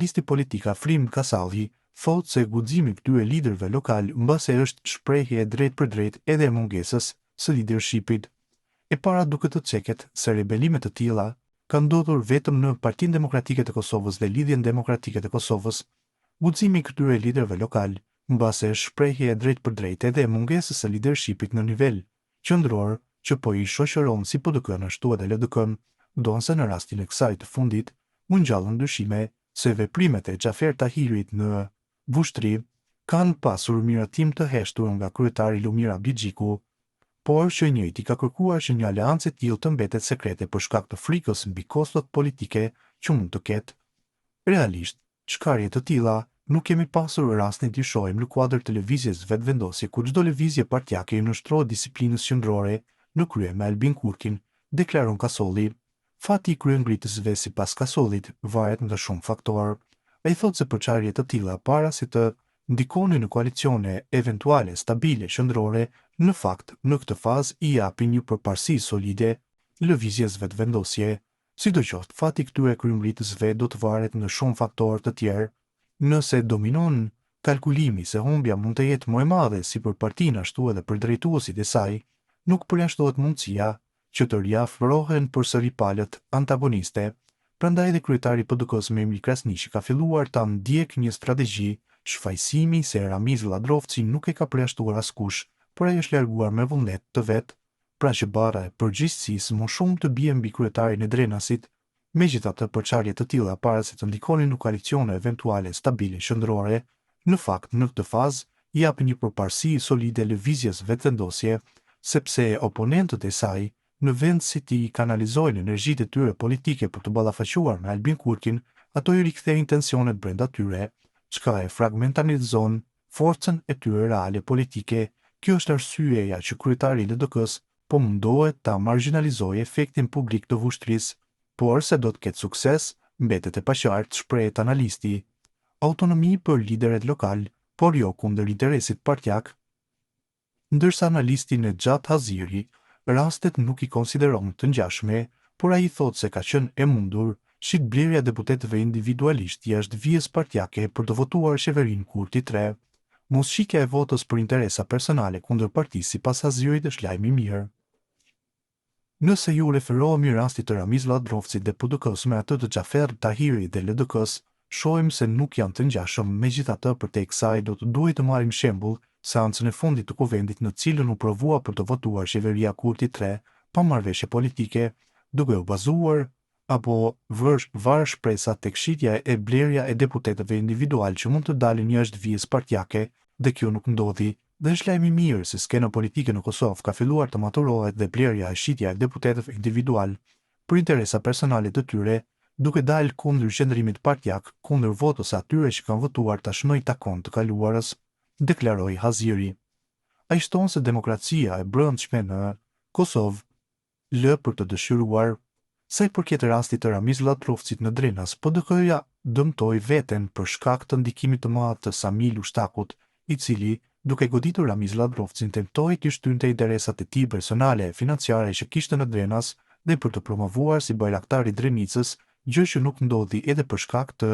Listi politik Afrim Kasalli thotë se guximi këtyre liderëve lokal mbase është shprehje drejt për drejt edhe e mungesës së leadershipit. E para duke të ceket se rebelimet të tilla kanë ndodhur vetëm në Partinë Demokratike të Kosovës dhe Lidhjen Demokratike të Kosovës. Guximi këtyre liderëve lokal mbase është shprehje drejt për drejt edhe e mungesës së leadershipit në nivel qendror që po i shoqëron si PDK-n ashtu edhe LDK-n, ndonse në rastin e kësaj të fundit mund ngjallën dyshime se veprimet e Xhafer Tahirit në Vushtri kanë pasur miratim të heshtur nga kryetari Lumira Bixhiku, por që njëjti ka kërkuar që një aleancë e tillë të mbetet sekrete për shkak të frikës mbi kostot politike që mund të ketë. Realisht, çkarje të tilla nuk kemi pasur rastin t'i shohim në kuadër të lëvizjes vetvendosje ku çdo lëvizje partijake i nështrohet disiplinës qendrore në krye me Albin Kurkin, deklaron Kasolli. Fati i kryengritësve sipas Kasollit varet nga shumë faktorë. Ai thotë se përçarje të tilla para si të ndikonin në koalicione eventuale stabile qendrore, në fakt në këtë fazë i japin një përparësi solide lëvizjes vetvendosje. Sidoqoftë, fati i këtyre kryengritësve do të varet nga shumë faktorë të tjerë. Nëse dominon kalkulimi se humbja mund të jetë më e madhe si për partinë ashtu edhe për drejtuesit e saj, nuk përjashtohet mundësia që të riafrohen përsëri palët antagoniste. Prandaj edhe kryetari i PDK-s Memri Krasniqi ka filluar ta ndjek një strategji shfaqësimi se Ramiz Lladrovci nuk e ka përjashtuar askush, por ai është larguar me vullnet të vet, pra që bara e përgjegjësisë më shumë të bie mbi kryetarin e Drenasit. Megjithatë, përçarje të tilla para se të ndikonin në koalicione eventuale stabile qendrore, në fakt në këtë fazë i japin një përparësi solide lëvizjes vetvendosje, sepse oponentët e saj në vend si ti kanalizojnë energjitë e tyre politike për të ballafaquar me Albin Kurkin, ato i rikthejnë tensionet brenda tyre, çka e fragmentarizon forcën e tyre reale politike. Kjo është arsyeja që kryetari i LDK-s po mundohet ta marginalizojë efektin publik të Vushtrisë, por se do të ketë sukses, mbetet e paqartë, shprehet analisti. Autonomi për liderët lokal, por jo kundër interesit partijak. Ndërsa analisti Nexhat Haziri rastet nuk i konsideron të ngjashme, por ai thotë se ka qenë e mundur shitblerja deputetëve individualisht jashtë vijës partijake për të votuar qeverinë Kurti 3. Mosshikja e votës për interesa personale kundër partisë sipas Hazirit është lajm i mirë. Nëse ju referohemi rastit të Ramiz Lladrovcit dhe PDK-s me atë të Xhafer Tahirit dhe LDK-s, shohim se nuk janë të ngjashëm. Megjithatë, përtej kësaj do të duhet të marrim shembull seancën e fundit të kuvendit në cilën u provua për të votuar qeveria Kurti 3 pa marrëveshje politike, duke u bazuar apo varë shpresa tek shitja e blerja e deputetëve individual që mund të dalin jashtë vijës partijake, dhe kjo nuk ndodhi. Dhe është lajm i mirë se skena politike në Kosovë ka filluar të maturohet dhe blerja e shitja e deputetëve individual për interesa personale të tyre, duke dalë kundër qendrimit partijak, kundër votës atyre që kanë votuar tashmë i takon të kaluarës, deklaroi Haziri. Ai shton se demokracia e brendshme në Kosovë lë për të dëshiruar. Sa i përket rastit të Ramiz Lladrovcit në Drenas, PDK-ja dëmtoi veten për shkak të ndikimit të madh të Samil Ushtakut, i cili, duke goditur Ramiz Lladrovcin, tentoi të shtynte interesat e tij personale e financiare që kishte në Drenas dhe për të promovuar si bajraktar i Drenicës, gjë që nuk ndodhi edhe për shkak të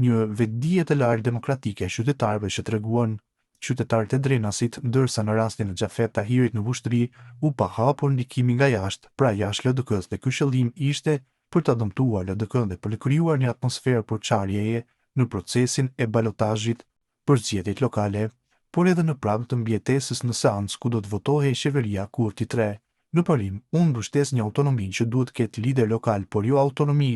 një vetdije të lartë demokratike e qytetarëve që treguan qytetarët e Drenasit, ndërsa në rastin e Xhafer Tahirit në Vushtri u pa hapur ndikimi nga jashtë, pra jashtë LDK-s, dhe ky qëllim ishte për ta dëmtuar LDK-n dhe për të krijuar një atmosferë përçarjeje në procesin e balotazhit për zgjedhjet lokale, por edhe në prag të mbjetesës në seancë ku do të votohej qeveria Kurti 3. Në parim, unë mbështes një autonomi që duhet të ketë lider lokal, por jo autonomi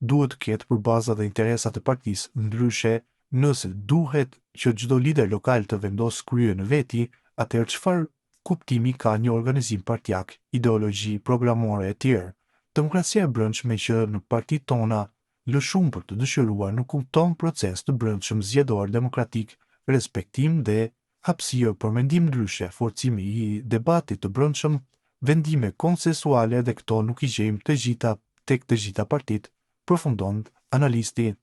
duhet të ketë për baza dhe interesat e partisë. Ndryshe, nëse duhet që çdo lider lokal të vendosë krye në veti, atëherë çfarë kuptimi ka një organizim partijak, ideologji, programore e tjerë? Demokracia e brendshme që në partitë tona lë shumë për të dëshiruar nuk kupton proces të brendshëm zgjedhor demokratik, respektim dhe hapësirë për mendim ndryshe, forcimi i debatit të brendshëm, vendime konsensuale, dhe këto nuk i gjejmë tek të gjitha partitë, përfundon analisti.